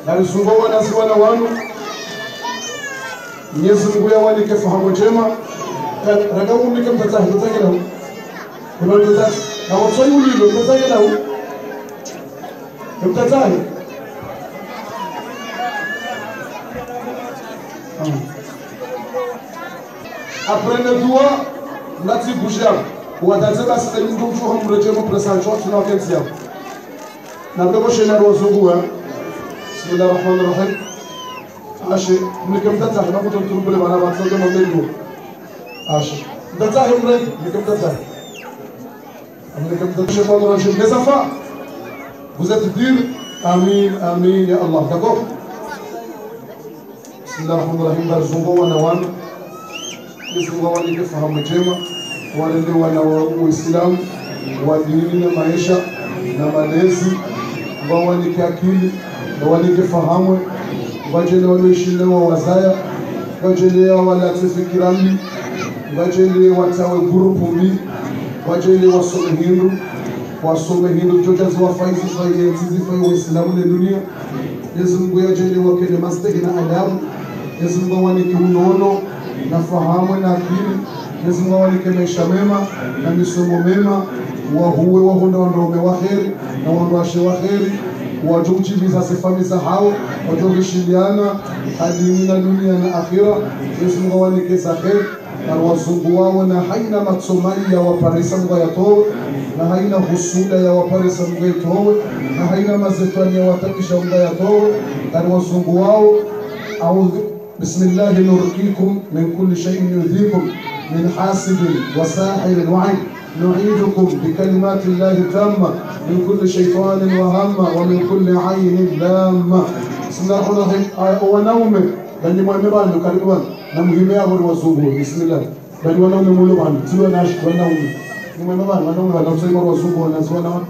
na sungo wana si wana wanu Mwenyezi Mungu yawalike fahamu njema ragamu mike mtatahi mtatahi lahu kuna mtatahi na wasoi ulilo mtatahi lahu mtatahi aprende dua nati bouger watateba sita mingi ufuha mrejemo presancho tunawakenzi yao na bebo shena rozungu bismillahirrahmanirrahim Ashi, mnikem tata, na kuto mtumbule bana batsaje mamelu. Ashi, tata himre, mnikem tata. Mnikem tata shaitan rajim. Les enfants, vous êtes dire amin, amin ya Allah. D'accord? Bismillahirrahmanirrahim. Barzungo wana wana. Bizungo wana ke fahamu njema. Wale wana wa Uislamu, wa dini na maisha na malezi, wale ke akili, wale ke fahamu. Wajele waloishile wa wazaya, wajele walatifikirani, wajele watawe gurupumi, wajele wasome hindu jojazi wafaizi fai Uislamu na dunia. Yesu Mungu yajele wakene mastegi na adabu, Yesu Mungu wanike unono na fahamu na akili, Yesu Mungu wanike maisha mema na misomo mema, wahuwe wahunda wanaume waheri na wanawashe waheri. Wajukuchibiza sifamiza hao wajogishiliana hadini na dunia na akhira. Yesu Mungu wanike kheri na wazungu wao na haina matsomali ya waparisa Mungu yatowe na haina husuda ya waparisa Mungu yatowe na haina mazetani ya watakisha Mungu yatowe na wazungu wao au bismillah nurkikum min kulli shay'in yudhikum min hasidin wa sahirin wa'in نعيذكم بكلمات الله التامة من كل شيطان وهمة ومن كل عين لامة. بسم الله الرحمن الرحيم. ونوم بني مؤمن كريمان نمهم يا أبو وزوجه بسم الله بني ونوم مولوان تلو ناش ونوم مؤمن ونوم ونوم سيمر وزوجه ونزونا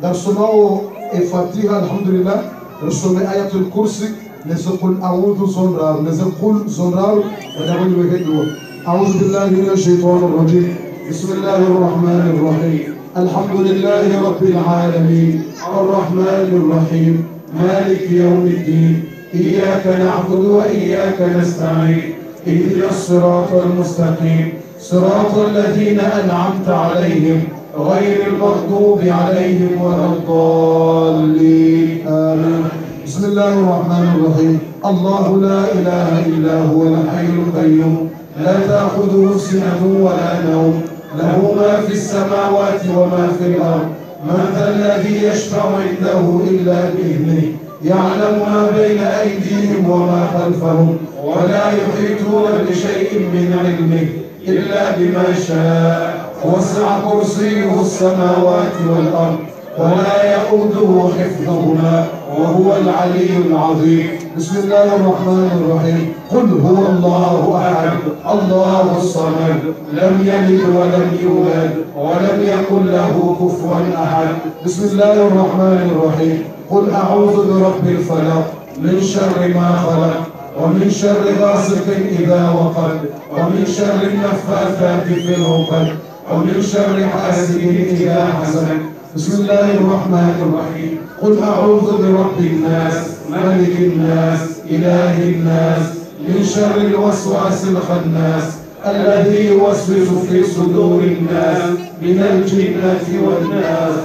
درسناه الفاتحة الحمد لله درسنا آية الكرسي نزقل أعوذ زنرار نزقل زنرار ونبني وهدوه أعوذ بالله من الشيطان الرجيم. بسم الله الرحمن الرحيم. الحمد لله رب العالمين الرحمن الرحيم مالك يوم الدين إياك نعبد وإياك نستعين اهدنا الصراط المستقيم صراط الذين أنعمت عليهم غير المغضوب عليهم ولا الضالين آمين. بسم الله الرحمن الرحيم. الله لا إله إلا هو الحي القيوم لا تأخذه سنة ولا نوم له ما في السماوات وما في الأرض من ذا الذي يشفع عنده إلا بإذنه يعلم ما بين أيديهم وما خلفهم ولا يحيطون بشيء من علمه إلا بما شاء وسع كرسيه السماوات والأرض ولا يؤوده حفظهما وهو العلي العظيم. بسم الله الرحمن الرحيم. قل هو الله أحد الله الصمد لم يلد ولم يولد ولم يكن له كفوا أحد. بسم الله الرحمن الرحيم. قل أعوذ برب الفلق من شر ما خلق ومن شر غاسق إذا وقب ومن شر النفاثات في العقد ومن شر حاسد إذا حسد. بسم الله الرحمن الرحيم. قل أعوذ برب الناس ملك الناس إله الناس من شر الوسواس الخناس الذي يوسوس في صدور الناس من الجنة والناس.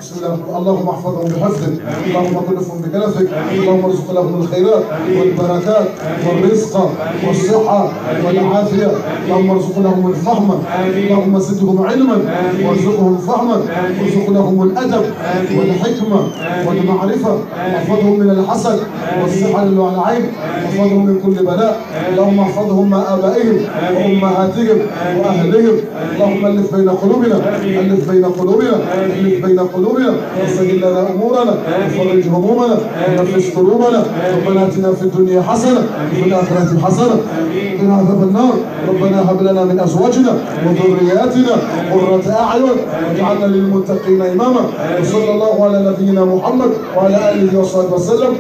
بسم الله. اللهم احفظهم بحفظك اللهم كلفهم بكنفك اللهم ارزق لهم الخيرات والبركات والرزق والصحة والعافية اللهم ارزق لهم الفهم اللهم زدهم علما وارزقهم فهما وارزق لهم الأدب والحكمة والمعرفة واحفظهم من الحسد والسحر والعين واحفظهم من كل بلاء اللهم احفظهم مع آبائهم وأمهاتهم وأهلهم اللهم ألف بين قلوبنا ألف بين قلوبنا ألف بين قلوبنا وسهل لنا امورنا وفرج همومنا ونفس كروبنا ربنا اتنا في الدنيا حسنه وفي الاخره حسنه وقنا عذاب النار ربنا هب لنا من ازواجنا وذرياتنا قرة اعين واجعلنا للمتقين اماما وصلى الله على نبينا محمد وعلى اله وصحبه وسلم.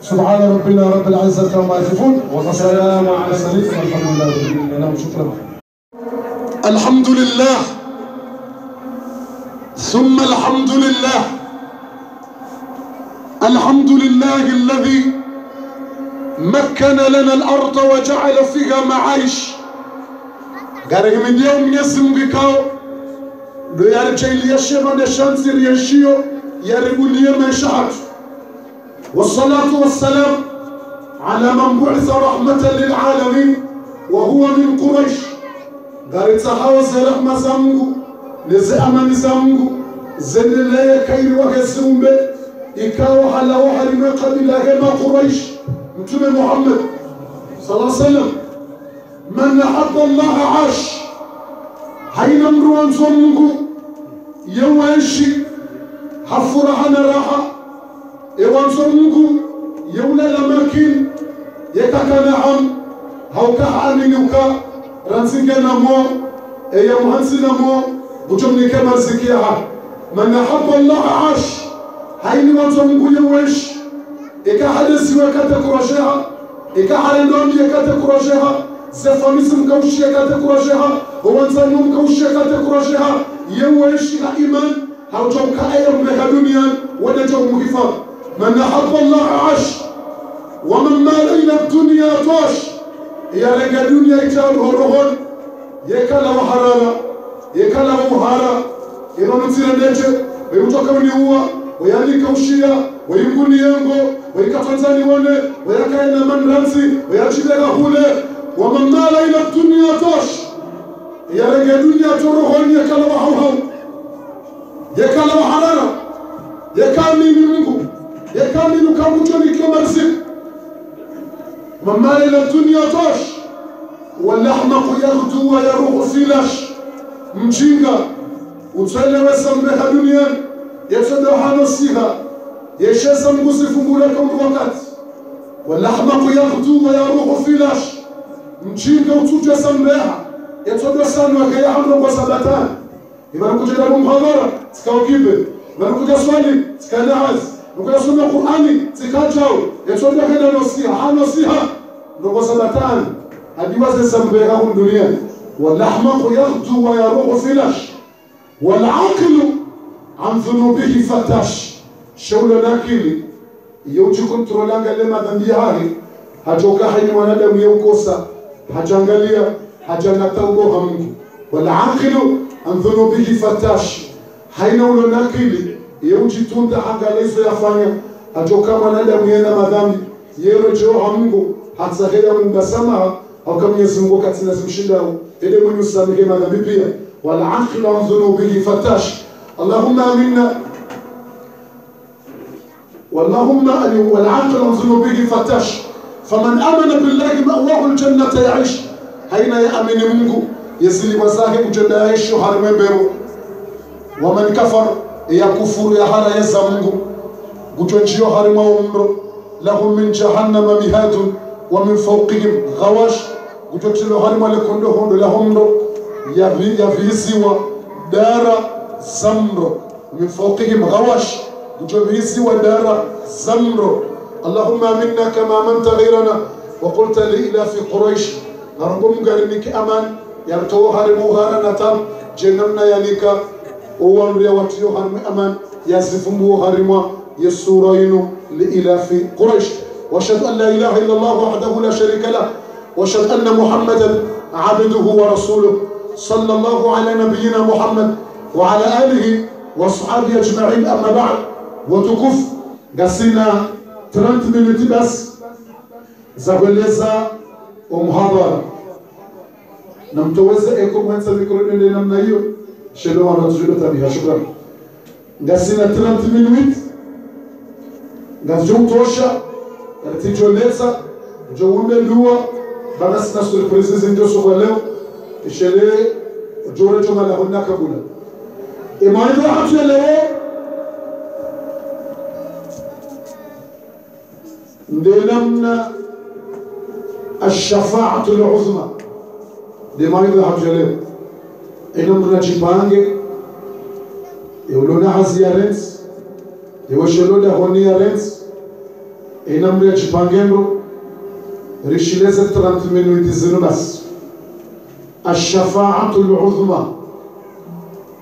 سبحان ربنا رب العزه عما يصفون وسلام على المرسلين والحمد لله رب العالمين. شكرا. الحمد لله ثم الحمد لله الحمد لله الذي مكن لنا الأرض وجعل فيها معايش غير من يوم يسم بكاو دو يرجع ليشيما نشانسير يشيو يرغولي من شهر والصلاة والسلام على من بعث رحمة للعالمين وهو من قريش غير تحاوز رحمة زمغو نزأمن زمغو زن لا يكير وكسوم به إكاو حلا وحرم قبيلة ما قريش نتوم محمد صلى الله عليه وسلم من أحب الله عاش حين مروان زمغو يوانشي حفرها راحة يوان زمغو يولا لماكين يتكنعم هوكا حامنوكا رانسيكا نمو ايا مهنسي نمو بجمني كما زكيها من أحب الله عاش حين وانزمغو يوانش إكا حدثي وكاتكوراجيها إكا حالندوم يكاتكوراجيها زفاميسم كوشي يكاتكوراجيها وانزانوم كوشي يكاتكوراجيها يوانش إيمان هاو جوكا أيام بها دنيا ونجو مكفار من أحب الله عاش ومن مال إلى الدنيا طاش يا رجال الدنيا يكال هرهون يكال وحرارة يكال وحارة إمام تيرانيجي ويوتوكا ونيوا ويالي كوشيا ويمكن ينغو ويكاتنزاني ونه ويكاين من رانسي ويالشيدغا هولي ومن مال إلى الدنيا طاش يا رجال الدنيا ترهون يكال وحوهو يكال وحرارة يكال ميميمونغو يكال ميموكا موجوني كمارسي من مال إلى الدنيا طاش والأحمق يغدو ويروح فيلاش مجينغا وتسلى وسم بها دنيا يتسدى حانوسيها يشيسم قصف مولكم الوقت والأحمق يغدو ويروح فيلاش مجينغا وتجسم بها يتسدى سانوا كي يعملوا وسبتان يبقى كجدا بمحاضرة تكاوكيبه يبقى كجدا سوالي تكالعز يبقى سنة قرآني تكاجاو يتسدى كده نوسيها حانوسيها نوسبتان أديوز سمبيها الدنيا والأحمق يغدو ويروح فلاش والعاقل عن ذنوبه فتاش شولا ناكيلي يوجي كنترولانغا لما ذنبيهاري هجوكا حين ونادم يوكوسا هجانغاليا هجانا توبوها منك والعاقل عن ذنوبه فتاش حين ولا ناكيلي يوجي توندا حقا ليس يفانيا هجوكا ونادم ينما ذنبي يرجوها منك hatsahea mungasama au kama Mwenyezi Mungu katina zimshindao ile mwenye usamehe madhambi pia wal aqlu an dhunubihi fatash Allahumma aminna واللهم والعاقل عن ذنوبه فتاش فمن آمن بالله مأواه الجنة يعيش حين يأمن منه يسلي وصاحب الجنة يعيش حرمين بيرو ومن كفر يكفر يحرى يزمنه قجنشيو حرمه عمره لهم من جهنم مهاد ومن فوقهم غواش وجوتلو هرم لكندو هوندو لهوندو يفيسيوا دارا زمرو من فوقهم غواش وجوتلو دارا زمرو اللهم منا كما منت غيرنا وقلت لإله في قريش نرجوم غيرك أمان يرتو هرمو هرنا تام جنمنا يليك وامريا واتيو هرم أمان يزفمو هرموا يسورينو لإله في قريش واشهد ان لا اله الا الله وحده لا شريك له واشهد ان محمدا عبده ورسوله صلى الله على نبينا محمد وعلى اله واصحابه اجمعين اما بعد وتكف قسينا 30 minutes بس زغلeza ومحاضره نمتوزا ايكم وانسى ميكروفون لنا hiyo shelo wanatujua tabia shukran قسينا 30 minutes ngazjutosha Articoleza, Joumbe Lua, Banas na surpresa zindio sovaleu, Ishele, Jore Jomala Hona Kabula. E mais rápido leo, ndenamna الشفاعة العظمى. De mais rápido leo. Enamna chipange, eulona haziarens, eushelo honiarens. Enamre chipangendo rishileze 30 minutes zinu bas الشفاعة العظمى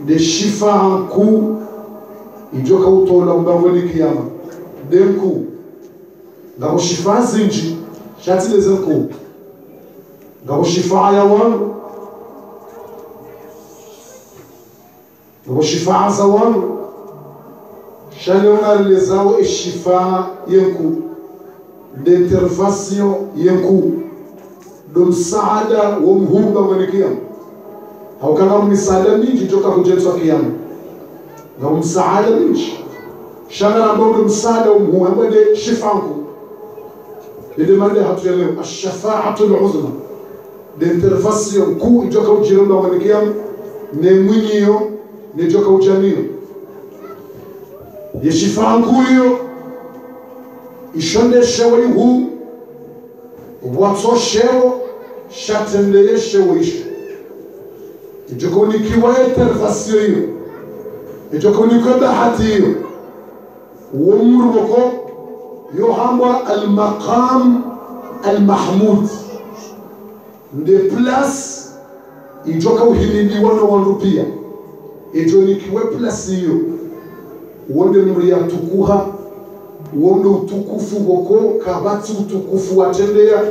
de shifa ku ijoka utola mbaweli kiyama demku ngabo shifa zinji shati lezenku ngabo shifa ya wanu ngabo shifa za wanu shalomar lezao ishifa yenku d'intervention yenku dum saada wa mhumba mwelekea haukana msaada mingi toka kujetwa kiyama na msaada mingi shangara ambao msaada wa mhumba de shifanku ile mada hatuelewa ash-shafa'atu al-uzma d'intervention ku itoka ujiromba mwelekea ne mwinyo ne toka ujamio yeshifanku hiyo ishonde shewe hu watso shewo shatendeye shewo isho ijokoni kiwaye terfasio hiyo ijokoni kwa bahati hiyo umru boko yohamba al-maqam al-mahmud de place ijoka uhimidi wano wanrupia ijoni kiwe place hiyo wonde mria tukuha wonde utukufu boko kabati utukufu watendea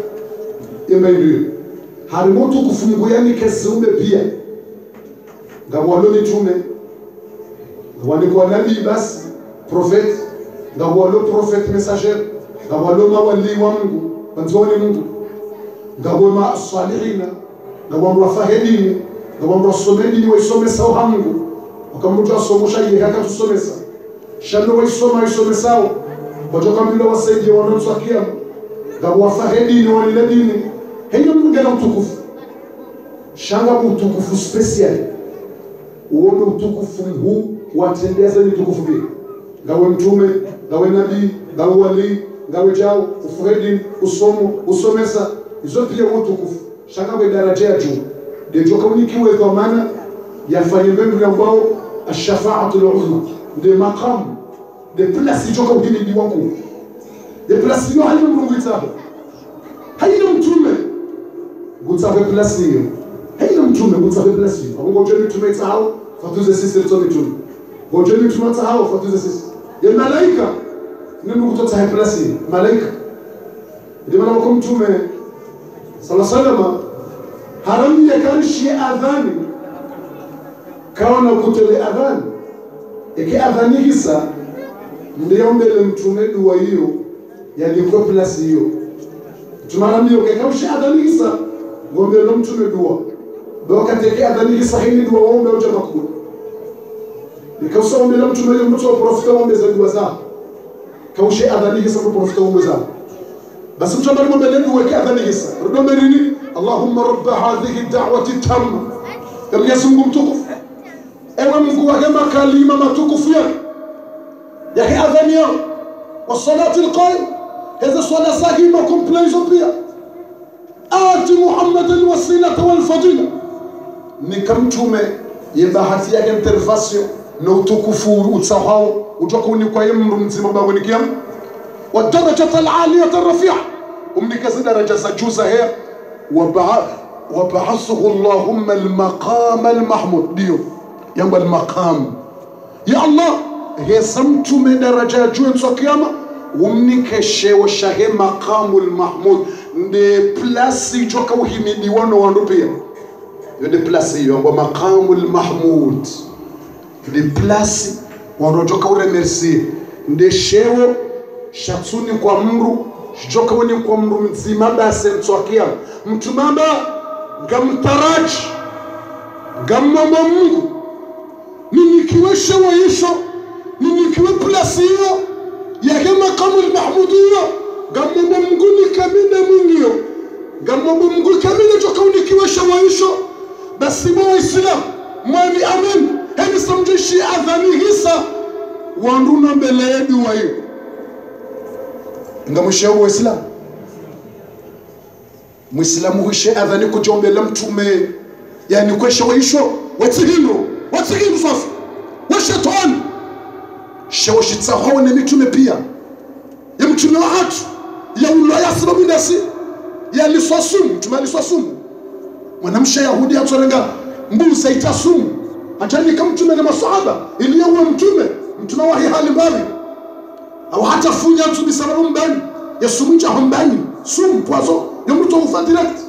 imeirio harimo utukufu mguyani kesume pia ngabwalo mitume ngabwalo nabii basi prophet ngabwalo prophet messager ngabwalo mawali wa Mungu banzoni Mungu ngabwalo as-salihina ngabwalo fahedini ngabwalo somedini wa isomesa wa Mungu wakamruta somosha yeye akatusomesa shalo wa isomesa wajoka mbilo wasaidie wanaotswa kiyama ngabo wafahedini wale dini hiyo mngena utukufu shanga utukufu special uone utukufu huu watendeza ni utukufu pia ngawe mtume ngawe nabii ngawe wali ngawe jao ufahedini usomo usomesa hizo pia utukufu shanga kwa daraja ya juu ndio joka unikiwe kwa maana yafanye mbele ambao ash-shafa'atu al-uzma de maqam de place joka uhimidi wangu de place hiyo haina Mungu itabo haina mtume gutsabe place hiyo haina mtume gutsabe place hiyo ngo jeni mtume itao fatuze sisi mtume ngo jeni mtume itao fatuze sisi ya malaika nini kutota place hiyo malaika ndio maana kwa mtume sallallahu alaihi wasallam haram ya karishi adhani kaona kutele adhani eke adhani hisa ndio mbele mtume dua hiyo yalikuwa plus hiyo tumara mbio kekaushi adhani hisa ngombe ndo mtume dua wakati ke adhani hisa hili dua waombe au jamaa kubwa nikausa mbele mtume yule mtu wa profita waombe za dua zao kaushi adhani hisa kwa profita waombe zao basi mtu ambaye mbele dua ke adhani hisa ndio nini Allahumma rabb hadhihi ad-da'wati tamma Mwenyezi Mungu mtukufu ewe Mungu wa hema kalima matukufu yake adhani yao wa salati al-qaim hizo swala sahihi complete pia ati Muhammadan wasilata wal fadila nikamtume yebahati yake intervention na utukufu utsahao utakuni kwa yemru mzima babu nikiam wa darajat al-aliyah ar-rafi'a umnikaza daraja za juu za hea وبعثه اللهم المقام المحمود ديو ينبغى المقام يا الله هي سمت من درجة جوين سكيما ومنكشة وشاه مقام المحمود دي بلاسي جوكا وهمي ديوانو وانروبيا دي بلاسي ينبغى مقام المحمود دي بلاسي وانروجوكا ورمرسي دي شيو شاتسوني kwa mru joka wani kwa mru mzima basi mtwakia mtumamba ngamtaraji ngamwamba Mungu ninikiwe shawaisho ninikiwe plasi hiyo yake makamu al-mahmudiyya ngamwamba Mungu nikaminde mwingio ngamwamba Mungu kaminde joka unikiwe shawaisho basi mwa Islam mwani amen hadi samjishi adhani hisa wanduna mbele yedu wa hiyo ngamushauri Waislamu Muislamu huishe adhani kujombela mtume yani kwesha waisho watihindo safi washetani shawashitsaho na mitume pia ya mtume wa hatu ya ulaya sababu nasi ya liswasumu mtume aliswasumu mwanamsha Yahudi atorenga mbusa itasumu atani kama mtume na masahaba iliyowa mtume wa hali mbali au hata funya tu bisababu mbani ya sumunja hombani sum poison yo mtu ufa direct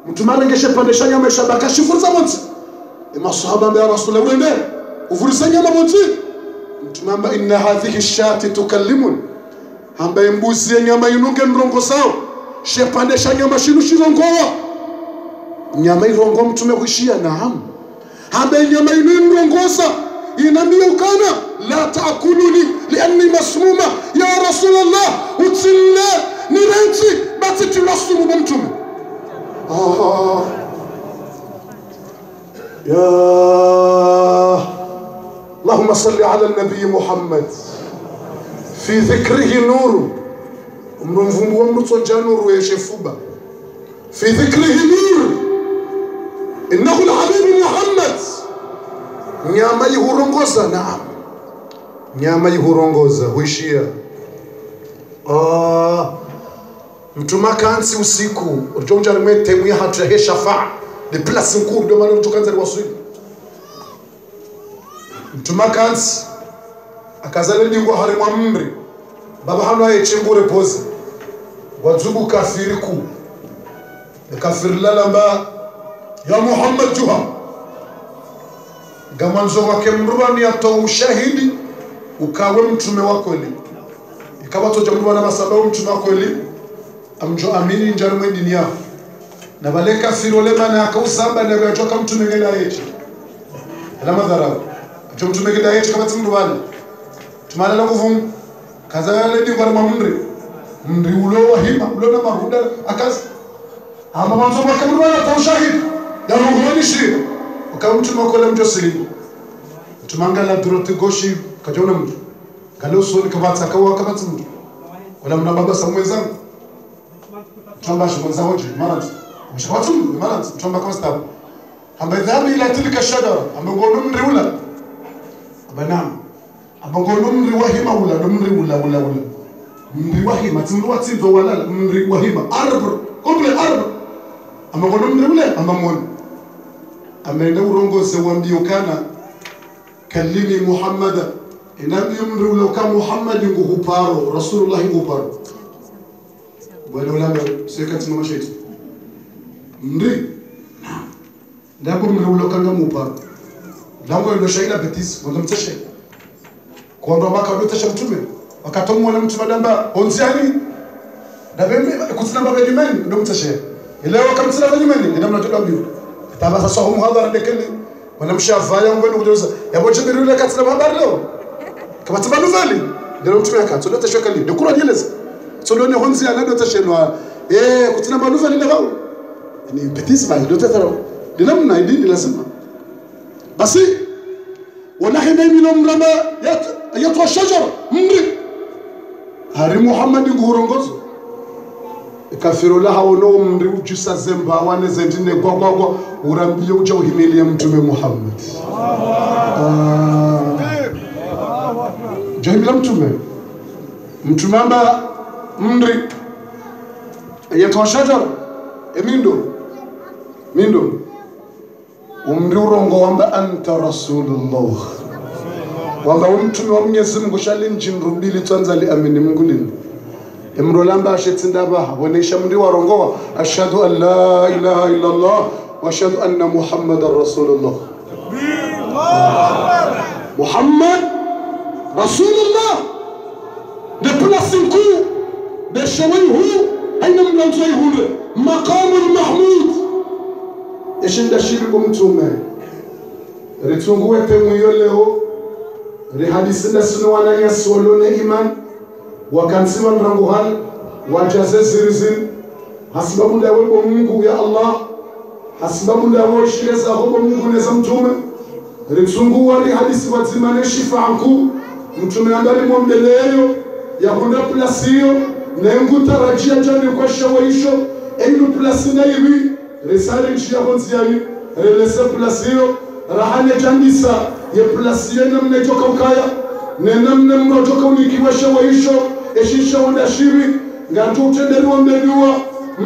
mtu marengeshe pandesha nyama shabaka shifurza monti masahaba ya rasulullah ulende uvurisa nyama monti mtu mamba inna hadhihi shati tukallimun hamba mbuzi nyama inunge ndrongo sao she pandesha nyama shinu shirongoa nyama irongo mtume kuishia naam hamba nyama inungongosa inambia ukana la taakuluni lianni masmuma ya rasulullah utilla nirenti basi tunasumu bamtume يا اللهم صل على النبي محمد في ذكره نور مرمفumbu ومرصنجا نور يشفوبا في ذكره نور انه الحبيب محمد nyama ihurongoza naam nyama ihurongoza huishia mtuma kansi usiku utonja rimete mwi hatu ya shafa de place nkuru ndio maana mtukanza liwasuli mtuma kansi akazale dingo hari mwa mri baba hano aye chengure pose wazubu kafiriku kafir lalamba ya Muhammad juha gamanzo wake mrubani atoa ushahidi ukawe mtume wako li ikawa toja mrubana masababu mtume wako li amjo amini njaro mwe dini yao na baleka firole mana akausamba na yatoka mtume ngenda yetu ala madhara ajo mtume ngenda yetu kama mrubani tumana la kuvum kaza yale di kwa mamri mri ulo wahima ulo na maruda akaza ama manzo wake mrubani atoa ushahidi ya mrubani shiri ukawa mtume wako la mjo silimu tumangala drote goshi kajona mtu kalo soni kabatsa kawa kabatsa mtu wala mna baba samweza tamba shmonza hoje marat mshawatu marat tamba kosta amba dhabi ila tilka shajara amba ngono mri ula abanam amba ngono mri wahima ula mri ula mri wahima timru atindo wala mri wahima arb komple arb amba ngono mri ula amba mon amenda urongoze wambio kana كلمي محمد إنما يمر لو كان محمد ينقهبارو رسول الله ينقهبارو ولو لما سكت ما مشيت مري نعم ده بمر لو كان ينقهبارو لانغو لو شيء لا بتيس ولا متشي كون ربك لو تشمتمه وكتم ولا متمدamba onziani da bembe kutsina baba limani ndo mtashia ile wakati tsina limani ndio mnatoka mbio tabasa sahu muhadhara dekeli wana mshafanya ngwenu kujoza yabo chibirule katsina habari leo kama tabanu vali ndio mtume akatso ndo tashoka leo ndio kura jeleza so ndo ne honzi anado tashenwa kutsina banu vali leo ni petisi ba ndo tataro ndio namna idini lazima basi wanahenda mino mlamba yatwa shajara mri hari Muhammad ngurongozo kafiru la hawo mri ujusa zemba wane zendine gwagwagwa urambie uja uhimilia mtume Muhammad jahimila mtume amba mri yatwa shajara mindo umri urongo wamba anta rasulullah wamba mtume wa Mwenyezi Mungu shalinjinrubili twanza li amini Mungu lini emrolamba ashetindaba wonesha mri warongoa ashhadu an la ilaha illa Allah wa ashhadu anna muhammadar rasulullah Muhammad rasulullah de placinku de shawaihu aina mlanzaihu maqamul mahmud eshinda shiriku mtume ritunguwe pemuyo leo rihadisina sunu wananya solone iman wakansiwa mrangu hal wajaze zirizin hasibabu ndawe kwa Mungu ya Allah hasibabu ndawe shireza kwa Mungu neza mtume ritunguwa rihadisi watimane shifaanku mtume andari mwambeleyo ya hunda plasiyo na yungu tarajia jani kwa shawaisho enu plasina hivi risale nchi ya konziani relese plasiyo rahane jandisa ye plasiyo namne joka ukaya nenamne mrojoka unikiwa shawaisho eshisha wandashiri ngantu utenderi wambeliwa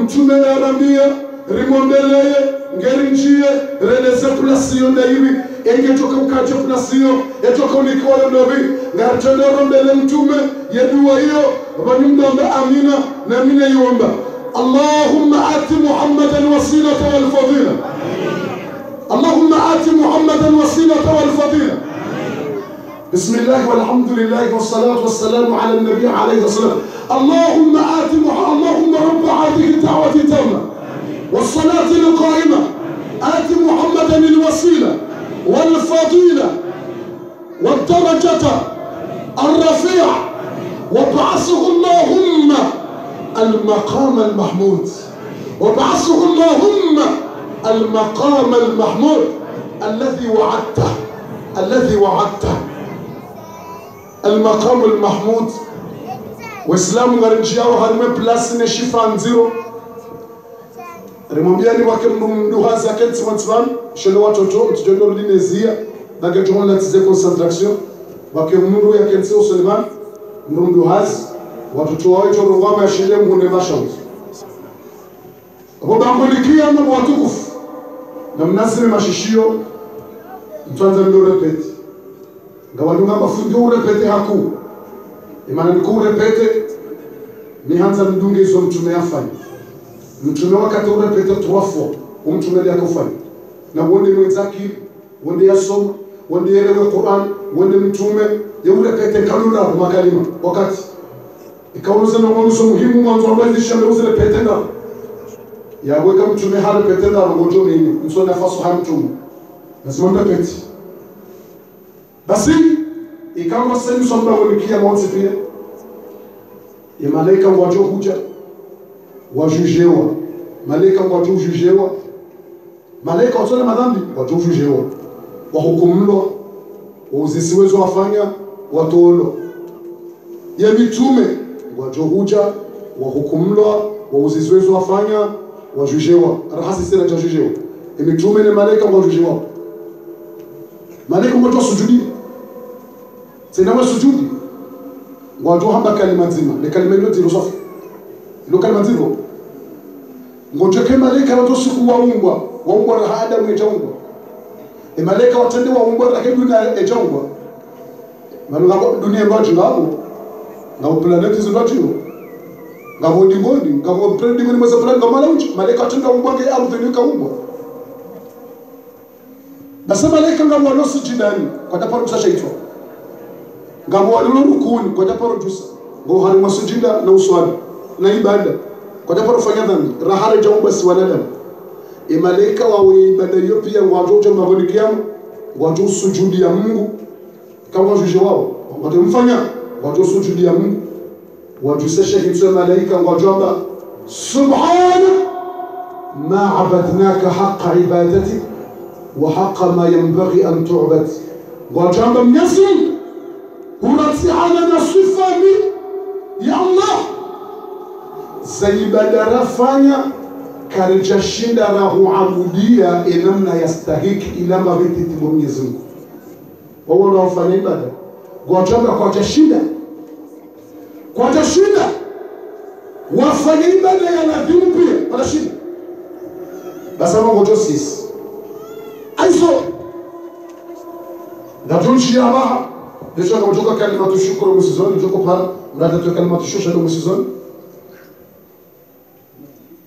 mtume ya rambia rimombeleye ngeri njie relese plasiyo na hivi engetoka ukaje plasio etoka unikoyo ndobi ngatendero mbele mtume yedua hiyo banyumba amina na mina yomba Allahumma ati Muhammadan wasilata wal fadila Allahumma ati Muhammadan wasilata wal fadila بسم الله والحمد لله والصلاة والسلام على النبي عليه الصلاة اللهم اللهم رب هذه الدعوة التامة والصلاة القائمة آت محمدا الوسيلة والفضيلة والدرجة الرفيعة وابعثه اللهم المقام المحمود وابعثه اللهم المقام المحمود الذي وعدته المقام المحمود وإسلام غرنجياو هرمي بلاس نشيفا نزيرو rimwambiani wake mduhazi akenti wantivan shele watoto mtujondo linezia nage johon latize concentration wake mndu ya kenti Suleiman mduhazi watoto wao jorongama ya shele mhune mashauri wabangolikia na watukufu na mnasime mashishio mtuanza ndo repeti ngawalunga mafundi urepete haku imana niku urepete ni hanza mdunge izo mtume afanya mtume wakati urepete 3 fois umtume yako fanya na wonde mwenzaki wonde yasoma wonde yelewe Qur'an wonde mtume ya urepete kalula makalima wakati ikaunuza na mwanzo muhimu mwanzo ambazisha na urepete na ya weka mtume harepete na ngojo nini msona fasu ha mtume lazima urepete basi ikawa sasa msomba walikia mwanzo pia ya malaika wajo huja wajujewa malaika wajo jujewa malaika watole madhambi wajo jujewa wahukumulwa uzisiwezo wafanya watolo ya mitume wajo huja wahukumulwa uzisiwezo wafanya wajujewa rahasi sira jajujewa mitume na malaika wajujewa malaika wajo sujudi sinawe sujudi wajo hamba kalima nzima ni kalima ile zero safi ilo kalima zero ngoje kama malaika wajo siku waumbwa na Adamu ejaumbwa malaika watende waumbwa na dunia ejaumbwa maana dunia mbaji ngabo na planeti zinatio ngabo dimoni ngabo planet dimoni masa planet ngamo uchi malaika watende waumbwa ke ardhi nikaumbwa basi malaika ngabo wanosi jidani kwa taparo kusashaitwa ngabo walirukuni kwa taparo jusa ngo hari masujida na uswali na ibada kwa taparo fanya dhambi rahare jaumbwa si wanadamu malaika wawe ibada hiyo pia wajoje maboni kiamu wajo sujudi ya Mungu kama wajoje wao watemfanya wajo sujudi ya Mungu wajusesha hizo malaika wajomba subhana ma abadnaka haqqa ibadati wa haqqa ma yanbaghi an tu'bad wajomba mnyasi unatiana na sifani ya Allah zaibada rafanya karija shinda rahuabudia enamna yastahiki ila mabiti tibo Mwenyezi Mungu wao wanaofanya ibada wajomba kwa jashinda wafanya ibada ya nadhimu pia wanashinda basi ngojo sisi aizo natunshi abaha nisho kutoka kalima tushukuru musizoni njoko para mnatatu kalima tushusha musizoni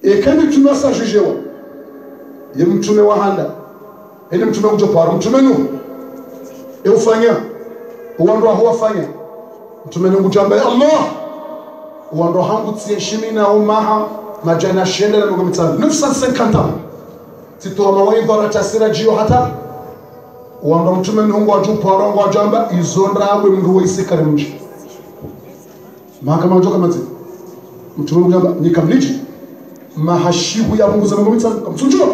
ekani tunasa jujewa ye mtume wa handa ene mtume kujo para mtume nu ufanya uando huwafanya mtume nu kujamba Allah uando hangu tshimi na umaha majana shenda na mgomitsana nufsan senkanta titoa mawaidha ratasira jio hata uando mtume nu waju para ngwajamba izonra we mndu waisikare mji mahakama ujoka mazi mtume kujamba nikamliji mahashibu ya Mungu za mgomitsana kamsunjua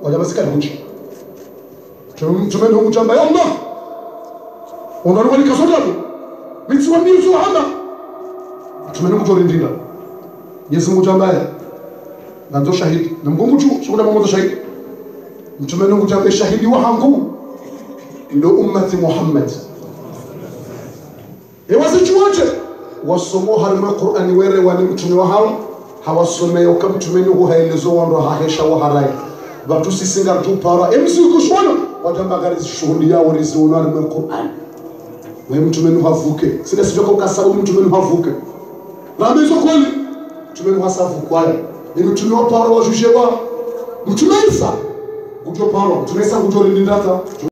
wajaba sikare mji mtume nu kujamba ya Allah undo wali kasodabu mitsuwa mizu hana mtume nu kujora ndinda Yesu mujambaya nanzo shahidi na mgongo chu shukuda mmoja shahidi mtume nu kujamba shahidi wa hangu ndo ummati Muhammad wasichuache wasomo harima Qur'ani were wale mtume wa hao hawasomeo kama mtume nu haelezo wando hahesha wa harai watu sisinga tu para emsi kushona watambagari shughuli yao riziona na Qur'an wewe mtume havuke sina sijoko kasabu mtume havuke na mizo kweli mtume hasafu kwaya ni mtume wa para wa juje wa mtume Isa kujo para mtume Isa kujo ndata